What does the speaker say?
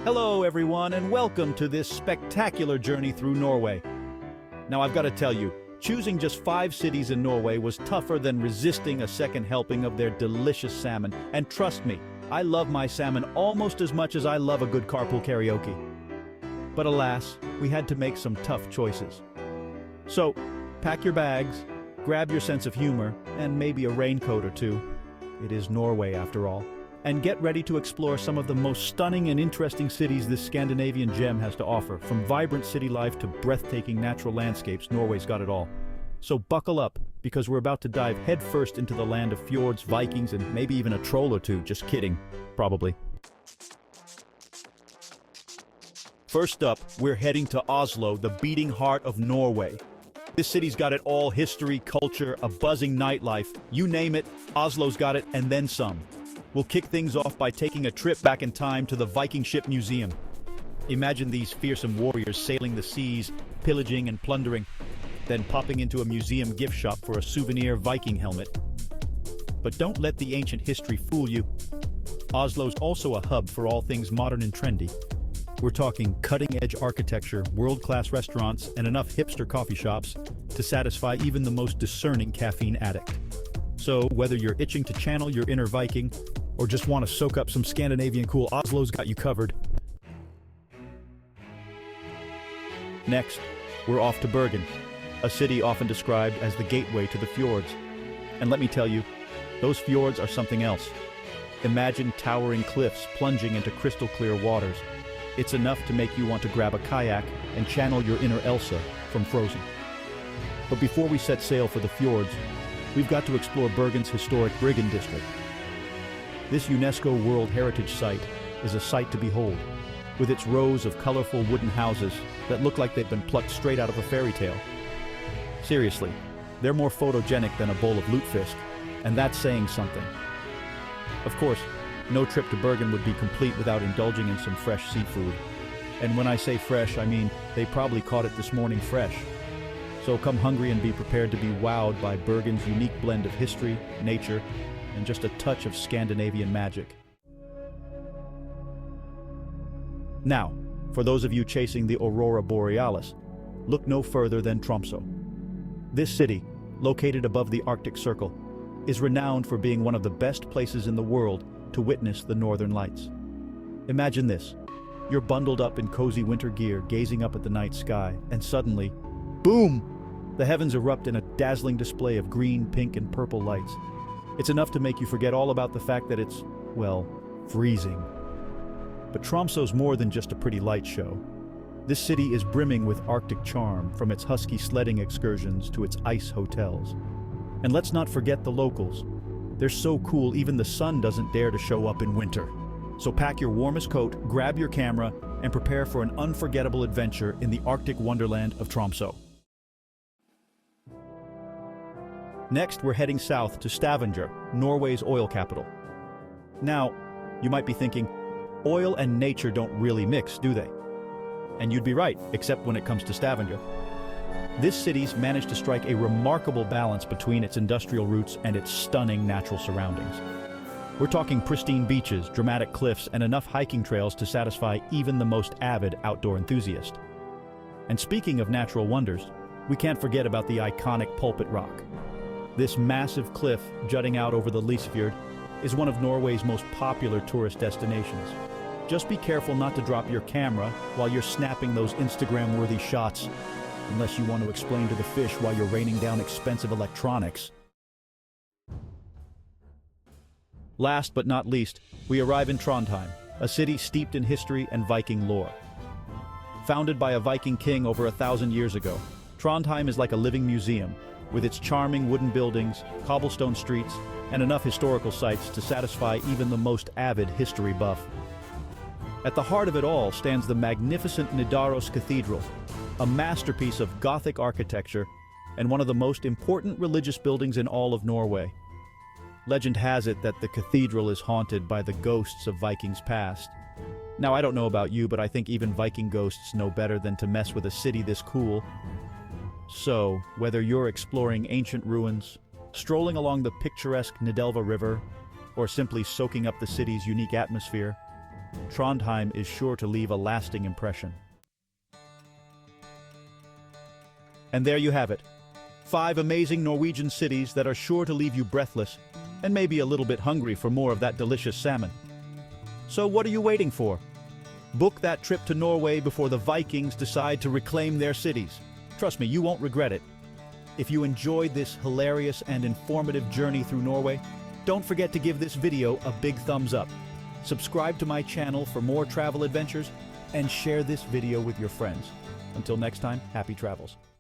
Hello everyone and welcome to this spectacular journey through Norway. Now I've got to tell you, choosing just 5 cities in Norway was tougher than resisting a second helping of their delicious salmon. And trust me, I love my salmon almost as much as I love a good carpool karaoke. But alas, we had to make some tough choices. So, pack your bags, grab your sense of humor, and maybe a raincoat or two. It is Norway after all. And get ready to explore some of the most stunning and interesting cities this Scandinavian gem has to offer. From vibrant city life to breathtaking natural landscapes, Norway's got it all. So buckle up, because we're about to dive headfirst into the land of fjords, Vikings, and maybe even a troll or two. Just kidding, probably. First up, we're heading to Oslo, the beating heart of Norway. This city's got it all: history, culture, a buzzing nightlife. You name it, Oslo's got it, and then some. We'll kick things off by taking a trip back in time to the Viking ship museum. Imagine these fearsome warriors sailing the seas, pillaging and plundering, then popping into a museum gift shop for a souvenir Viking helmet. But don't let the ancient history fool you. Oslo's also a hub for all things modern and trendy. We're talking cutting-edge architecture, world-class restaurants, and enough hipster coffee shops to satisfy even the most discerning caffeine addict. So, whether you're itching to channel your inner Viking, or just want to soak up some Scandinavian cool, Oslo's got you covered. Next, we're off to Bergen, a city often described as the gateway to the fjords. And let me tell you, those fjords are something else. Imagine towering cliffs plunging into crystal clear waters. It's enough to make you want to grab a kayak and channel your inner Elsa from Frozen. But before we set sail for the fjords, we've got to explore Bergen's historic Bryggen district. This UNESCO World Heritage Site is a sight to behold, with its rows of colorful wooden houses that look like they've been plucked straight out of a fairy tale. Seriously, they're more photogenic than a bowl of lutefisk, and that's saying something. Of course, no trip to Bergen would be complete without indulging in some fresh seafood. And when I say fresh, I mean they probably caught it this morning fresh. So come hungry and be prepared to be wowed by Bergen's unique blend of history, nature, and just a touch of Scandinavian magic. Now, for those of you chasing the Aurora Borealis, look no further than Tromsø. This city, located above the Arctic Circle, is renowned for being one of the best places in the world to witness the northern lights. Imagine this: you're bundled up in cozy winter gear, gazing up at the night sky, and suddenly, boom! The heavens erupt in a dazzling display of green, pink, and purple lights. It's enough to make you forget all about the fact that it's, well, freezing. But Tromsø's more than just a pretty light show. This city is brimming with Arctic charm, from its husky sledding excursions to its ice hotels. And let's not forget the locals. They're so cool even the sun doesn't dare to show up in winter. So pack your warmest coat, grab your camera, and prepare for an unforgettable adventure in the Arctic wonderland of Tromsø. Next, we're heading south to Stavanger, Norway's oil capital. Now, you might be thinking, oil and nature don't really mix, do they? And you'd be right, except when it comes to Stavanger. This city's managed to strike a remarkable balance between its industrial roots and its stunning natural surroundings. We're talking pristine beaches, dramatic cliffs, and enough hiking trails to satisfy even the most avid outdoor enthusiast. And speaking of natural wonders, we can't forget about the iconic Pulpit Rock. This massive cliff jutting out over the Lysefjord is one of Norway's most popular tourist destinations. Just be careful not to drop your camera while you're snapping those Instagram-worthy shots, unless you want to explain to the fish why you're raining down expensive electronics. Last but not least, we arrive in Trondheim, a city steeped in history and Viking lore. Founded by a Viking king over 1,000 years ago, Trondheim is like a living museum, with its charming wooden buildings, cobblestone streets, and enough historical sites to satisfy even the most avid history buff. At the heart of it all stands the magnificent Nidaros Cathedral, a masterpiece of Gothic architecture and one of the most important religious buildings in all of Norway. Legend has it that the cathedral is haunted by the ghosts of Vikings past. Now, I don't know about you, but I think even Viking ghosts know better than to mess with a city this cool. So, whether you're exploring ancient ruins, strolling along the picturesque Nidelva River, or simply soaking up the city's unique atmosphere, Trondheim is sure to leave a lasting impression. And there you have it. 5 amazing Norwegian cities that are sure to leave you breathless and maybe a little bit hungry for more of that delicious salmon. So what are you waiting for? Book that trip to Norway before the Vikings decide to reclaim their cities. Trust me, you won't regret it. If you enjoyed this hilarious and informative journey through Norway, don't forget to give this video a big thumbs up. Subscribe to my channel for more travel adventures and share this video with your friends. Until next time, happy travels.